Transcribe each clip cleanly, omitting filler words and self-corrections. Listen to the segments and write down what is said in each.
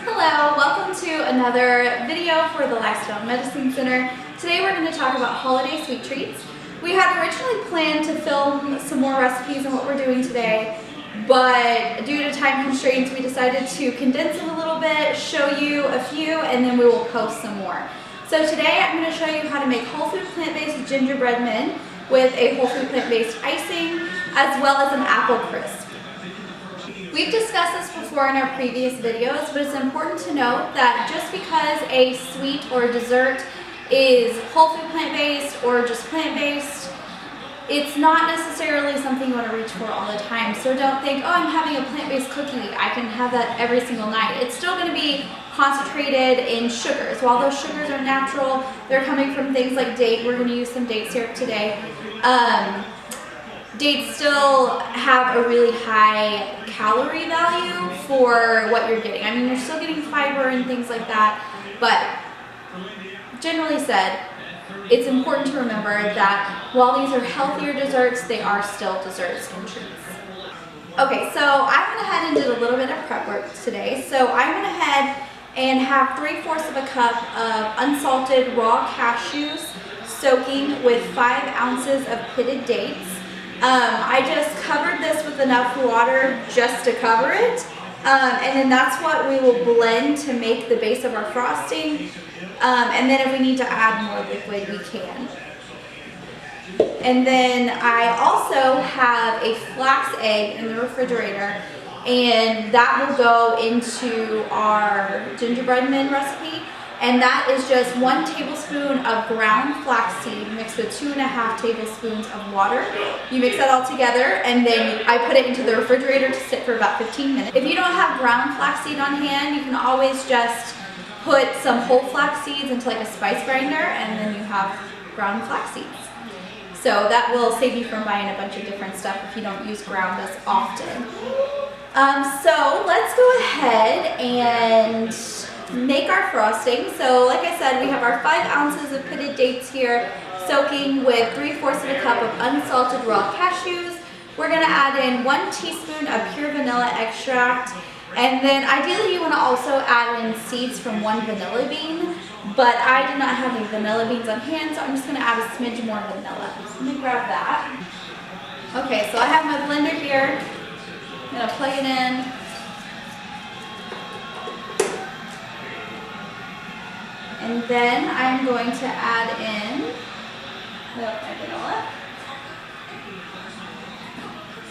Hello, welcome to another video for the Lifestyle Medicine Center. Today we're going to talk about holiday sweet treats. We had originally planned to film some more recipes than what we're doing today, but due to time constraints we decided to condense it a little bit, show you a few, and then we will post some more. So today I'm going to show you how to make whole food plant-based gingerbread men with a whole food plant-based icing as well as an apple crisp. We've discussed this before in our previous videos, but it's important to note that just because a sweet or a dessert is whole food plant-based or just plant-based, it's not necessarily something you want to reach for all the time. So don't think, oh, I'm having a plant-based cookie, I can have that every single night. It's still going to be concentrated in sugars. While those sugars are natural, they're coming from things like date. We're going to use some date syrup today. Dates still have a really high calorie value for what you're getting. I mean, you're still getting fiber and things like that, but generally said, it's important to remember that while these are healthier desserts, they are still desserts and treats. Okay, so I went ahead and did a little bit of prep work today. So I went ahead and have 3/4 of a cup of unsalted raw cashews soaking with 5 ounces of pitted dates. I just covered this with enough water just to cover it, and then that's what we will blend to make the base of our frosting, and then if we need to add more liquid, we can. And then I also have a flax egg in the refrigerator, and that will go into our gingerbread men recipe. And that is just 1 tablespoon of ground flaxseed mixed with 2.5 tablespoons of water. You mix that all together, and then I put it into the refrigerator to sit for about 15 minutes. If you don't have ground flaxseed on hand, you can always just put some whole flax seeds into like a spice grinder, and then you have ground flax seeds. So that will save you from buying a bunch of different stuff if you don't use ground as often. So let's go ahead and make our frosting. So like I said, we have our 5 ounces of pitted dates here soaking with 3/4 of a cup of unsalted raw cashews. We're going to add in 1 teaspoon of pure vanilla extract, and then ideally you want to also add in seeds from 1 vanilla bean, but I did not have any vanilla beans on hand, so I'm just going to add a smidge more vanilla. Let me grab that. Okay, so I have my blender here. I'm going to plug it in. And then I'm going to add in my vanilla.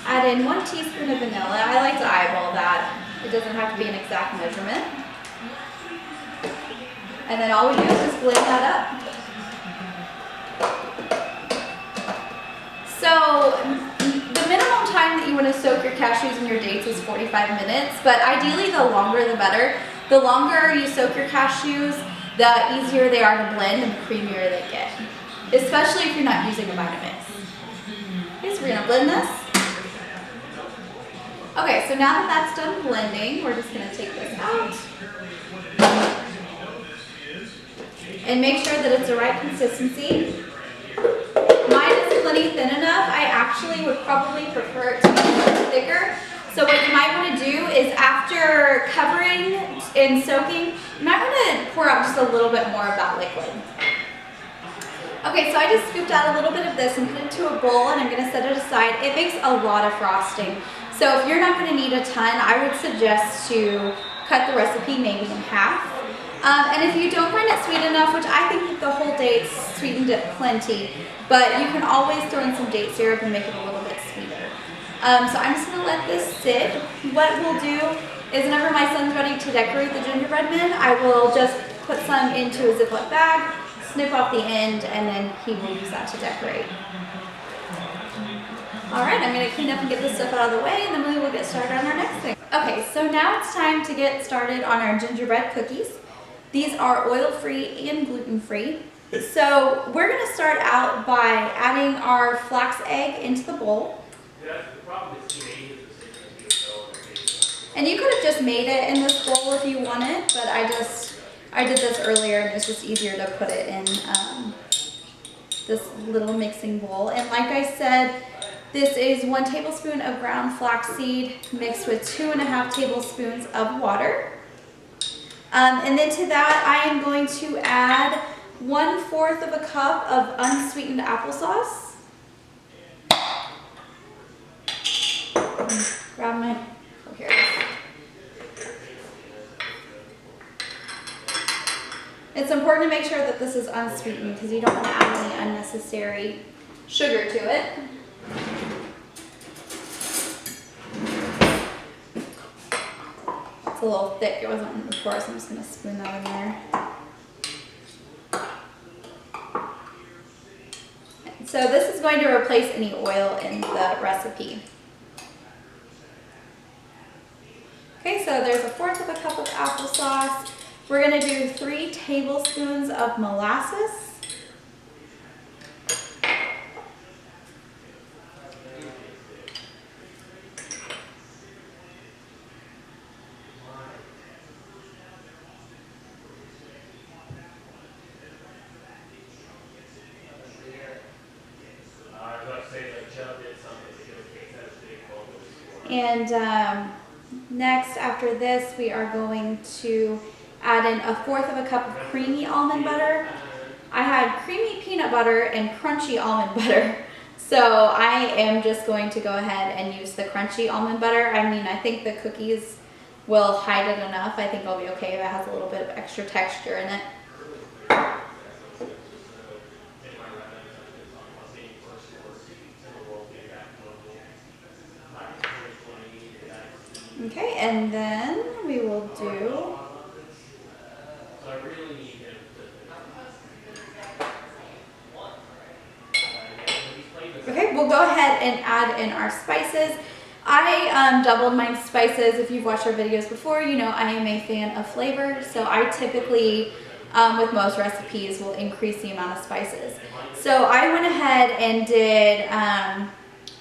Add in 1 teaspoon of vanilla. I like to eyeball that. It doesn't have to be an exact measurement. And then all we do is just blend that up. So the minimum time that you want to soak your cashews and your dates is 45 minutes, but ideally the longer the better. The longer you soak your cashews, the easier they are to blend and the creamier they get, especially if you're not using a Vitamix. Okay, so we're going to blend this. Okay, so now that that's done blending, we're just going to take this out and make sure that it's the right consistency. Mine is plenty thin enough. I actually would probably prefer it to be a little thicker. So what you might want to do is after covering and soaking, you might want to pour out just a little bit more of that liquid. Okay, so I just scooped out a little bit of this and put it into a bowl, and I'm going to set it aside. It makes a lot of frosting. So if you're not going to need a ton, I would suggest to cut the recipe maybe in half. And if you don't find it sweet enough, which I think that the whole dates sweetened it plenty, but you can always throw in some date syrup and make it a little bit sweeter. So I'm just going to let this sit. What we'll do is whenever my son's ready to decorate the gingerbread men, I will just put some into a Ziploc bag, snip off the end, and then he will use that to decorate. Alright, I'm going to clean up and get this stuff out of the way, and then we will get started on our next thing. Okay, so now it's time to get started on our gingerbread cookies. These are oil-free and gluten-free. So we're going to start out by adding our flax egg into the bowl. And you could have just made it in this bowl if you wanted, but I did this earlier and it's just easier to put it in this little mixing bowl. And like I said, this is 1 tablespoon of ground flaxseed mixed with 2.5 tablespoons of water. And then to that, I am going to add 1/4 of a cup of unsweetened applesauce. Grab my, oh, here it is. It's important to make sure that this is unsweetened because you don't want to add any unnecessary sugar to it. It's a little thick, it wasn't before, so I'm just going to spoon that in there. So this is going to replace any oil in the recipe. Okay, so there's 1/4 of a cup of applesauce. We're going to do 3 tablespoons of molasses. And next, after this, we are going to add in 1/4 of a cup of creamy almond butter. I had creamy peanut butter and crunchy almond butter, so I am just going to go ahead and use the crunchy almond butter. I mean, I think the cookies will hide it enough. I think I'll be okay if it has a little bit of extra texture in it. Okay, and then we will do we'll go ahead and add in our spices. I doubled my spices. If you've watched our videos before, you know I am a fan of flavor, so I typically, with most recipes, will increase the amount of spices. So I went ahead and did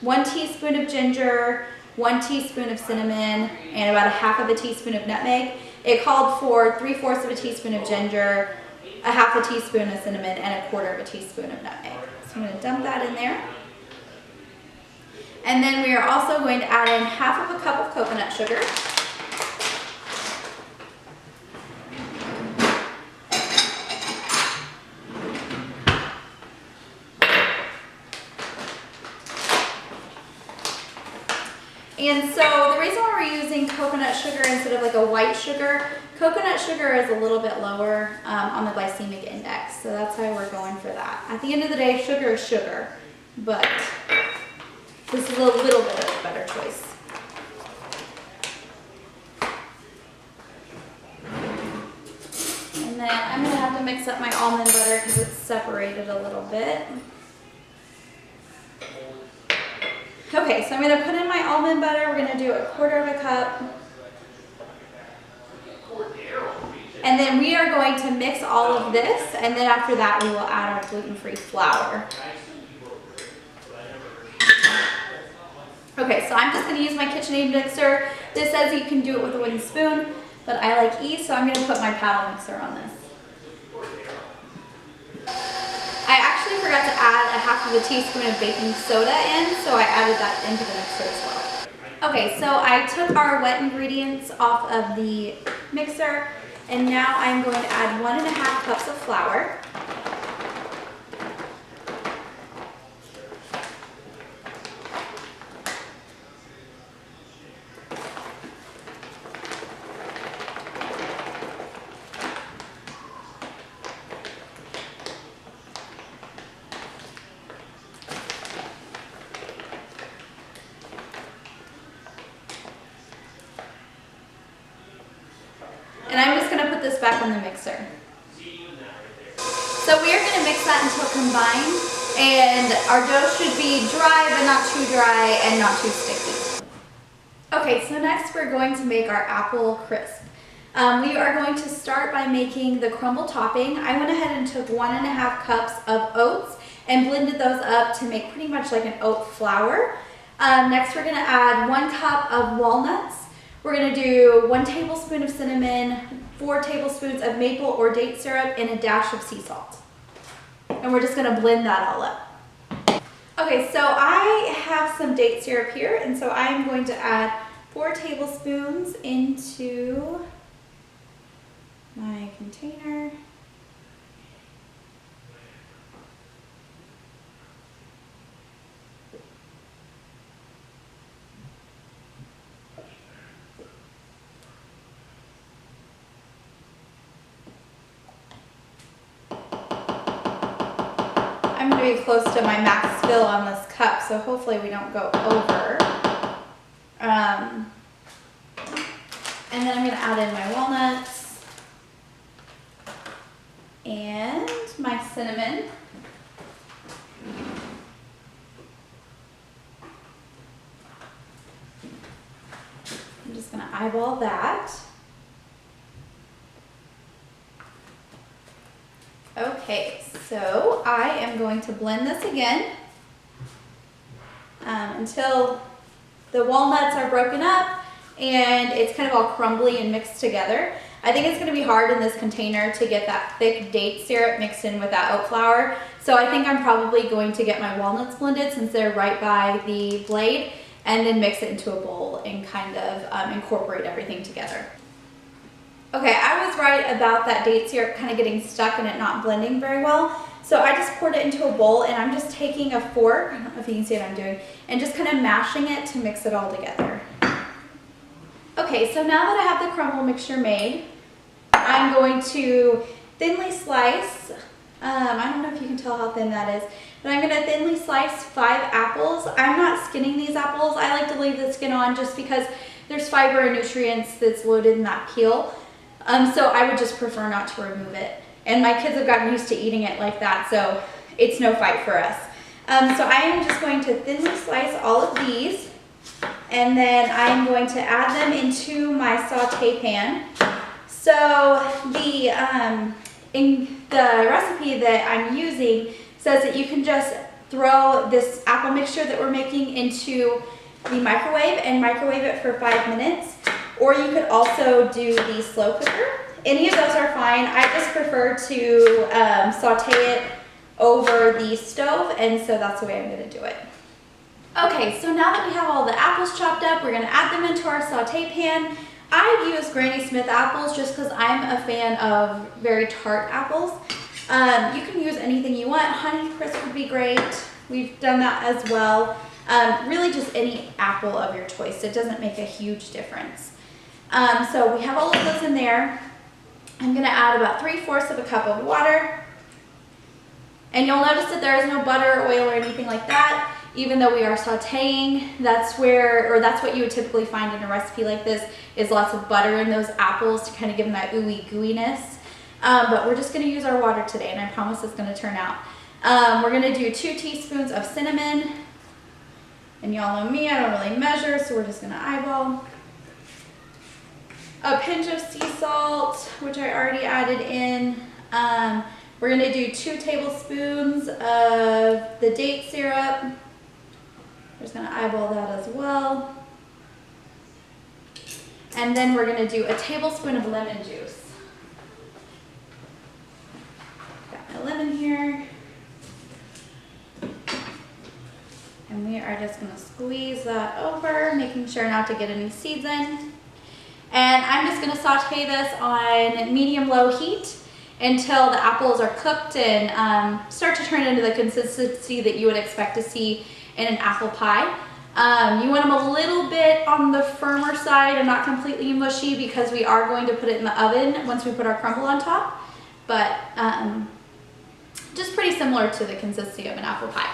1 teaspoon of ginger, 1 teaspoon of cinnamon, and about 1/2 teaspoon of nutmeg. It called for 3/4 teaspoon of ginger, 1/2 teaspoon of cinnamon, and 1/4 teaspoon of nutmeg. So I'm going to dump that in there. And then we are also going to add in 1/2 cup of coconut sugar. And so the reason why we're using coconut sugar instead of like a white sugar, coconut sugar is a little bit lower on the glycemic index, so that's why we're going for that. At the end of the day, sugar is sugar, but this is a little bit of a better choice. And then I'm going to have to mix up my almond butter because it's separated a little bit. Okay, so I'm going to put in my almond butter. We're going to do 1/4 cup. And then we are going to mix all of this, and then after that we will add our gluten-free flour. Okay, so I'm just going to use my KitchenAid mixer. This says you can do it with a wooden spoon, but I like ease, so I'm going to put my paddle mixer on this. I actually forgot to add 1/2 teaspoon of baking soda in, so I added that into the mixer as well. Okay, so I took our wet ingredients off of the mixer, and now I'm going to add 1.5 cups of flour. And I'm just going to put this back in the mixer. So we are going to mix that until combined, and our dough should be dry but not too dry and not too sticky. Okay, so next we're going to make our apple crisp. We are going to start by making the crumble topping. I went ahead and took 1.5 cups of oats and blended those up to make pretty much like an oat flour. Next we're going to add 1 cup of walnuts. We're going to do 1 tablespoon of cinnamon, 4 tablespoons of maple or date syrup, and a dash of sea salt. And we're just going to blend that all up. Okay, so I have some date syrup here, and so I am going to add 4 tablespoons into container. I'm going to be close to my max fill on this cup, so hopefully we don't go over. And then I'm going to add in my walnuts and my cinnamon. I'm just going to eyeball that. Okay, so I am going to blend this again until the walnuts are broken up and it's kind of all crumbly and mixed together. I think it's going to be hard in this container to get that thick date syrup mixed in with that oat flour. So I think I'm probably going to get my walnuts blended since they're right by the blade, and then mix it into a bowl and kind of incorporate everything together. Okay, I was right about that date syrup kind of getting stuck and it not blending very well. So I just poured it into a bowl and I'm just taking a fork, I don't know if you can see what I'm doing, and just kind of mashing it to mix it all together. Okay, so now that I have the crumble mixture made, I'm going to thinly slice, I don't know if you can tell how thin that is, but I'm going to thinly slice 5 apples. I'm not skinning these apples. I like to leave the skin on just because there's fiber and nutrients that's loaded in that peel. So I would just prefer not to remove it. And my kids have gotten used to eating it like that, so it's no fight for us. So I am just going to thinly slice all of these, and then I'm going to add them into my saute pan. So in the recipe that I'm using says that you can just throw this apple mixture that we're making into the microwave and microwave it for 5 minutes. Or you could also do the slow cooker. Any of those are fine. I just prefer to saute it over the stove, and so that's the way I'm going to do it. Okay, so now that we have all the apples chopped up, we're going to add them into our saute pan. I use Granny Smith apples just because I'm a fan of very tart apples. You can use anything you want. Honeycrisp would be great. We've done that as well. Really just any apple of your choice. It doesn't make a huge difference. So we have all of those in there. I'm going to add about 3/4 of a cup of water. And you'll notice that there is no butter, oil, or anything like that. Even though we are sauteing, that's what you would typically find in a recipe like this, is lots of butter in those apples to kind of give them that ooey gooiness. But we're just going to use our water today, and I promise it's going to turn out. We're going to do 2 teaspoons of cinnamon. And y'all know me, I don't really measure, so we're just going to eyeball. A pinch of sea salt, which I already added in. We're going to do 2 tablespoons of the date syrup. We're just going to eyeball that as well. And then we're going to do a tablespoon of lemon juice. Got my lemon here. And we are just going to squeeze that over, making sure not to get any seeds in. And I'm just going to saute this on medium-low heat until the apples are cooked and start to turn into the consistency that you would expect to see in an apple pie. You want them a little bit on the firmer side and not completely mushy because we are going to put it in the oven once we put our crumble on top. But just pretty similar to the consistency of an apple pie.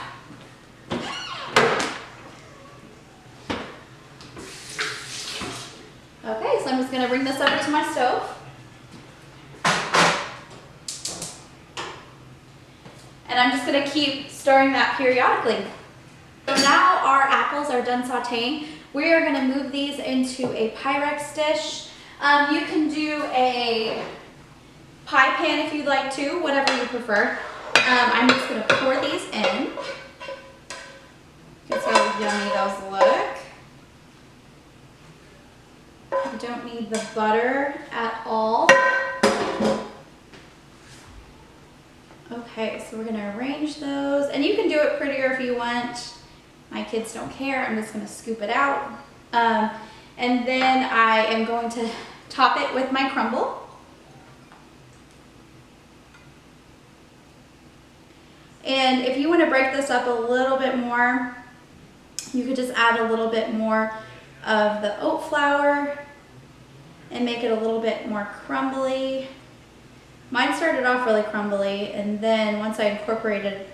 Okay, so I'm just going to bring this over to my stove. And I'm just going to keep stirring that periodically. So now our apples are done sauteing. We are going to move these into a Pyrex dish. You can do a pie pan if you'd like to, whatever you prefer. I'm just going to pour these in. You can see how yummy those look. You don't need the butter at all. Okay, so we're going to arrange those. And you can do it prettier if you want. My kids don't care. I'm just going to scoop it out. And then I am going to top it with my crumble. And if you want to break this up a little bit more, you could just add a little bit more of the oat flour and make it a little bit more crumbly. Mine started off really crumbly, and then once I incorporated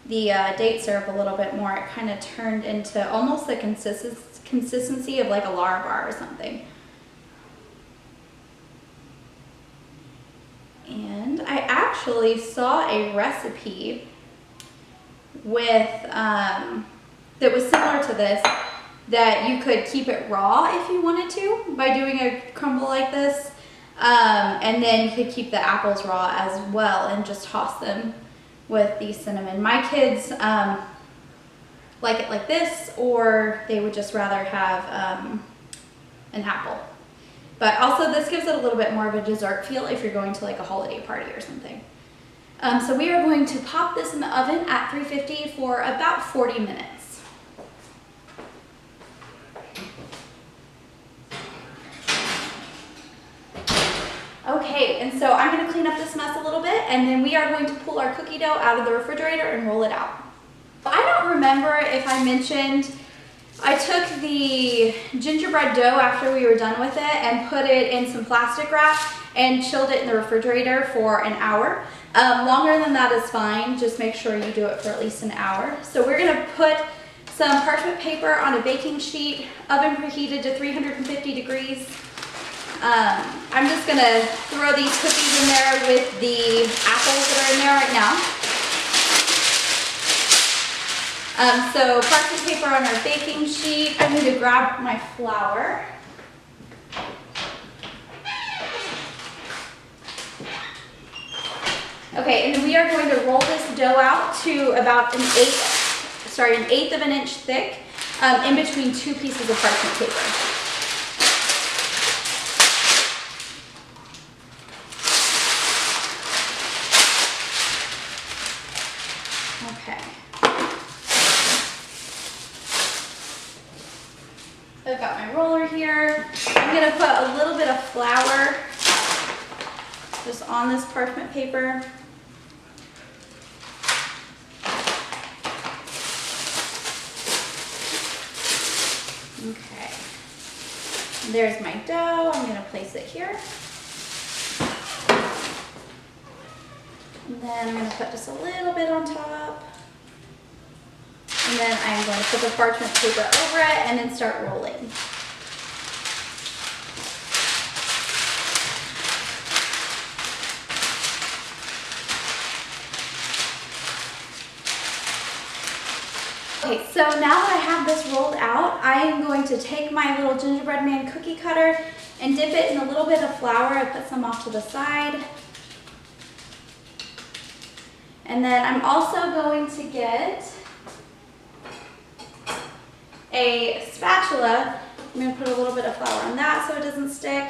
the date syrup a little bit more, it kind of turned into almost the consistency of like a Lara bar or something. And I actually saw a recipe with that was similar to this, that you could keep it raw if you wanted to by doing a crumble like this, and then you could keep the apples raw as well and just toss them with the cinnamon. My kids like it like this, or they would just rather have an apple. But also this gives it a little bit more of a dessert feel if you're going to like a holiday party or something. So we are going to pop this in the oven at 350 for about 40 minutes. Okay, and so I'm going to clean up this mess a little bit, and then we are going to pull our cookie dough out of the refrigerator and roll it out. I don't remember if I mentioned I took the gingerbread dough after we were done with it and put it in some plastic wrap and chilled it in the refrigerator for an hour. Longer than that is fine, just make sure you do it for at least an hour. So we're going to put some parchment paper on a baking sheet, oven preheated to 350 degrees. I'm just going to throw these cookies in there with the apples that are in there right now. So parchment paper on our baking sheet. I'm going to grab my flour. Okay, and then we are going to roll this dough out to about an eighth of an inch thick, in between two pieces of parchment paper. Okay. I've got my roller here. I'm going to put a little bit of flour just on this parchment paper. Okay. There's my dough. I'm going to place it here. And then I'm going to put just a little bit on top. And then I'm going to put the parchment paper over it and then start rolling. Okay, so now that I have this rolled out, I am going to take my little gingerbread man cookie cutter and dip it in a little bit of flour. I put some off to the side. And then I'm also going to get a spatula. I'm going to put a little bit of flour on that so it doesn't stick.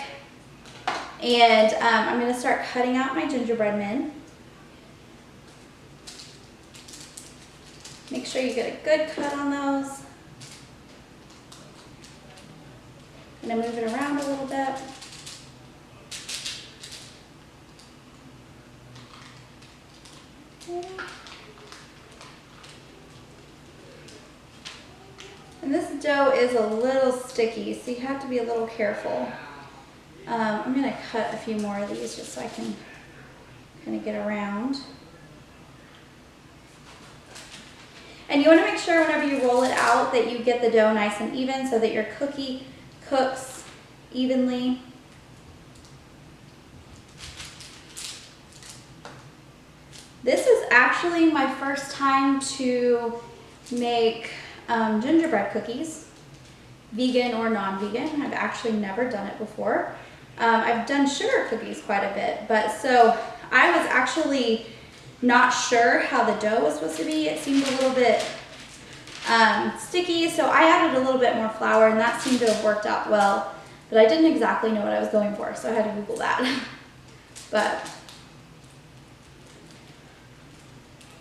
And I'm going to start cutting out my gingerbread men. Make sure you get a good cut on those. I'm going to move it around a little bit. Okay. And this dough is a little sticky, so you have to be a little careful. I'm going to cut a few more of these just so I can kind of get around. And you want to make sure whenever you roll it out that you get the dough nice and even so that your cookie cooks evenly. This is actually my first time to make gingerbread cookies, vegan or non-vegan. I've actually never done it before. I've done sugar cookies quite a bit, but so I was actually not sure how the dough was supposed to be. It seemed a little bit sticky, so I added a little bit more flour and that seemed to have worked out well, but I didn't exactly know what I was going for, so I had to Google that. But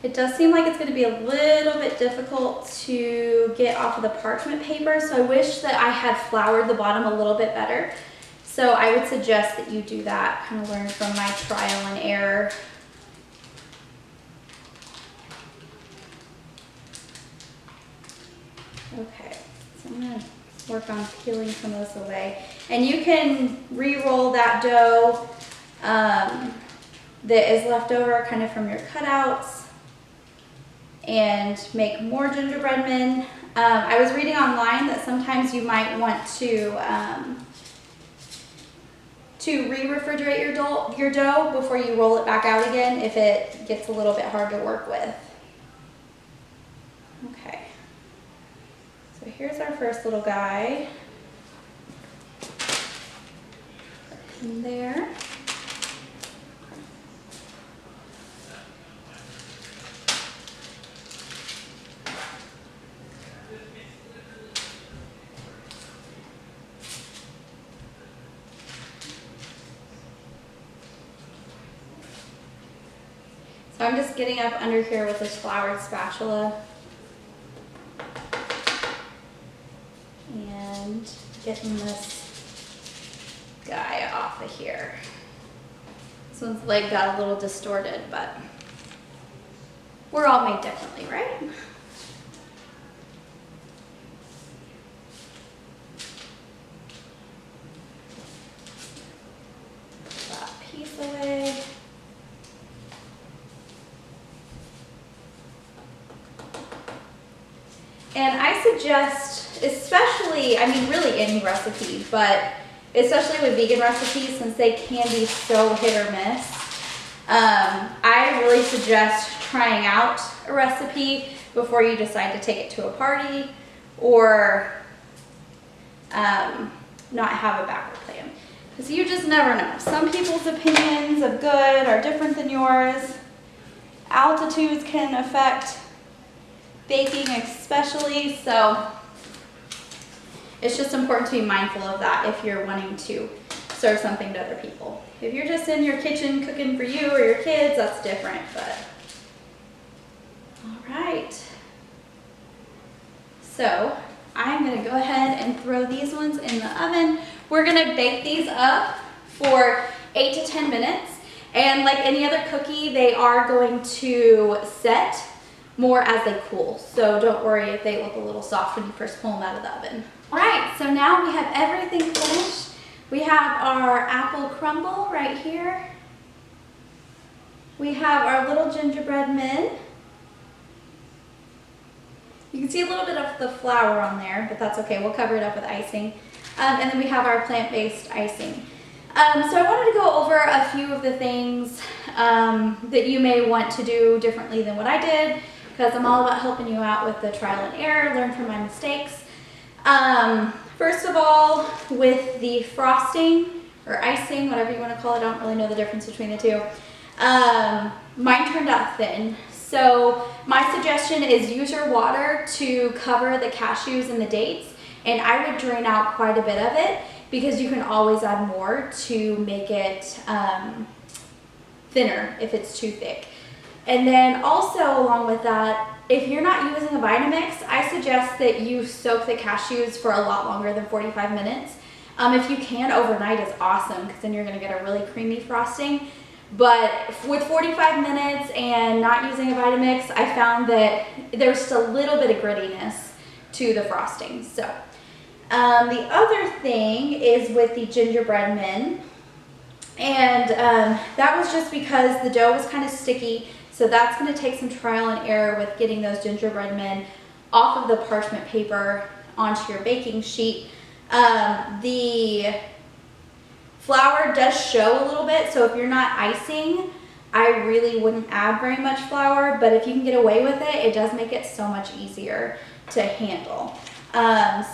it does seem like it's going to be a little bit difficult to get off of the parchment paper, so I wish that I had floured the bottom a little bit better. So I would suggest that you do that, kind of learn from my trial and error. Okay, so I'm gonna work on peeling some of this away. And you can re-roll that dough that is left over kind of from your cutouts and make more gingerbread men. I was reading online that sometimes you might want to re-refrigerate your dough before you roll it back out again if it gets a little bit hard to work with. Okay, so here's our first little guy. In there. So I'm just getting up under here with this floured spatula and getting this guy off of here. This one's leg got a little distorted, but we're all made differently, right? Put that piece away. And I suggest, especially, I mean really any recipe, but especially with vegan recipes since they can be so hit or miss, I really suggest trying out a recipe before you decide to take it to a party or not have a backup plan. Because you just never know. Some people's opinions of good are different than yours. Altitudes can affect baking especially, so it's just important to be mindful of that if you're wanting to serve something to other people. If you're just in your kitchen cooking for you or your kids, that's different, but all right. So I'm gonna go ahead and throw these ones in the oven. We're gonna bake these up for 8 to 10 minutes. And like any other cookie, they are going to set more as they cool. So don't worry if they look a little soft when you first pull them out of the oven. All right, so now we have everything finished. We have our apple crumble right here. We have our little gingerbread men. You can see a little bit of the flour on there, but that's okay. We'll cover it up with icing. And then we have our plant-based icing. So I wanted to go over a few of the things that you may want to do differently than what I did, because I'm all about helping you out with the trial and error, learn from my mistakes. First of all, with the frosting or icing, whatever you want to call it, I don't really know the difference between the two. Mine turned out thin. So my suggestion is use your water to cover the cashews and the dates, and I would drain out quite a bit of it because you can always add more to make it thinner if it's too thick. And then also along with that, if you're not using a Vitamix, I suggest that you soak the cashews for a lot longer than 45 minutes. If you can, overnight is awesome because then you're gonna get a really creamy frosting. But with 45 minutes and not using a Vitamix, I found that there's just a little bit of grittiness to the frosting. So the other thing is with the gingerbread men. And that was just because the dough was kind of sticky. So that's going to take some trial and error with getting those gingerbread men off of the parchment paper onto your baking sheet. The flour does show a little bit, so if you're not icing, I really wouldn't add very much flour, but if you can get away with it, it does make it so much easier to handle.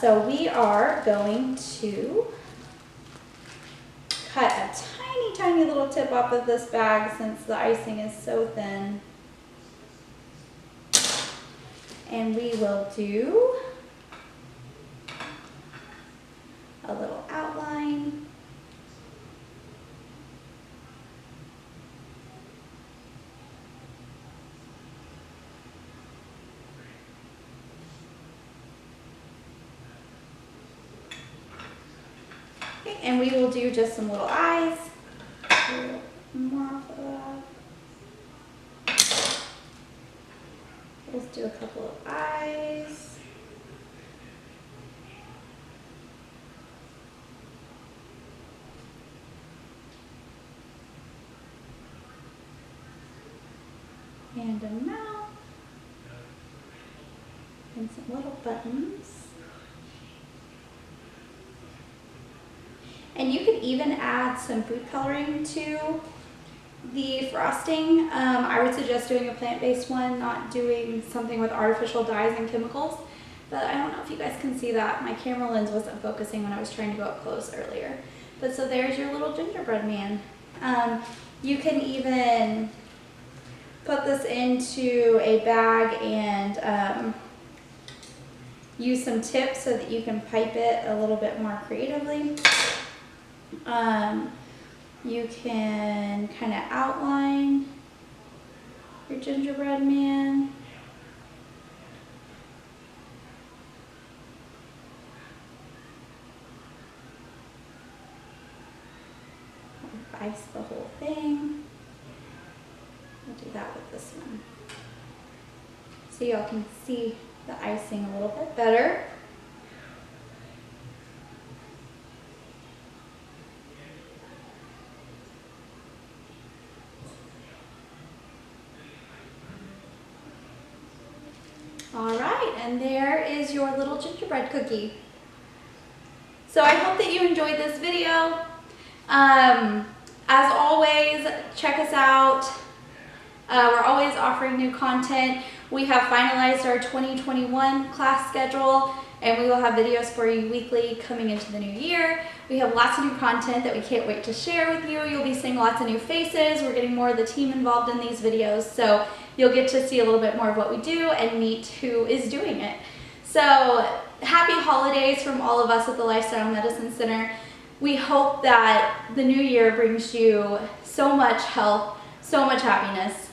So we are going to cut a tiny little tip off of this bag since the icing is so thin. And we will do a little outline. Okay, and we will do just some little eyes. More off of that. Let's do a couple of eyes. and a mouth, and some little buttons. And you could even add some food coloring to the frosting. I would suggest doing a plant-based one, not doing something with artificial dyes and chemicals. But I don't know if you guys can see that. My camera lens wasn't focusing when I was trying to go up close earlier. But so there's your little gingerbread man. You can even put this into a bag and use some tips so that you can pipe it a little bit more creatively. You can kind of outline your gingerbread man. Ice the whole thing. We'll do that with this one. So y'all can see the icing a little bit better. All right, and there is your little gingerbread cookie. So I hope that you enjoyed this video. As always, check us out. We're always offering new content. We have finalized our 2021 class schedule, and we will have videos for you weekly coming into the new year. We have lots of new content that we can't wait to share with you. You'll be seeing lots of new faces. We're getting more of the team involved in these videos, so you'll get to see a little bit more of what we do and meet who is doing it. So happy holidays from all of us at the Lifestyle Medicine Center. We hope that the new year brings you so much health, so much happiness.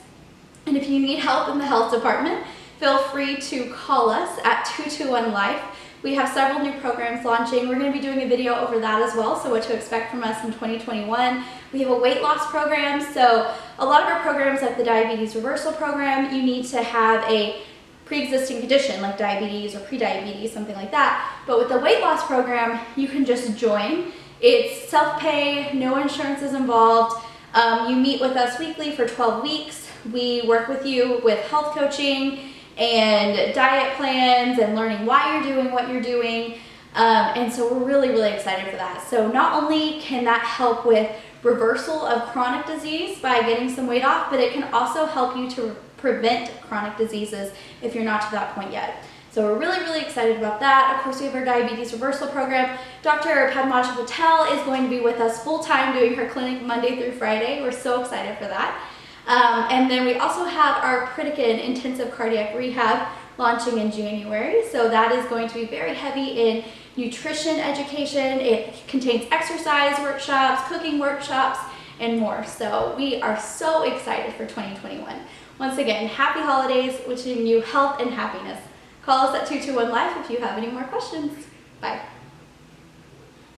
And if you need help in the health department, feel free to call us at 221-LIFE. We have several new programs launching. We're going to be doing a video over that as well, so what to expect from us in 2021. We have a weight loss program, so a lot of our programs like the diabetes reversal program, you need to have a pre-existing condition like diabetes or pre-diabetes, something like that. But with the weight loss program, you can just join. It's self-pay, no insurance is involved. You meet with us weekly for 12 weeks. We work with you with health coaching and diet plans and learning why you're doing what you're doing. And so we're really, really excited for that. So not only can that help with reversal of chronic disease by getting some weight off, but it can also help you to prevent chronic diseases if you're not to that point yet. So we're really, really excited about that. Of course, we have our diabetes reversal program. Dr. Padmaja Patel is going to be with us full-time doing her clinic Monday through Friday. We're so excited for that. And then we also have our Pritikin intensive cardiac rehab launching in January. So that is going to be very heavy in nutrition education. It contains exercise workshops, cooking workshops, and more. So we are so excited for 2021. Once again, happy holidays, wishing you health and happiness. Call us at 221-LIFE if you have any more questions. Bye.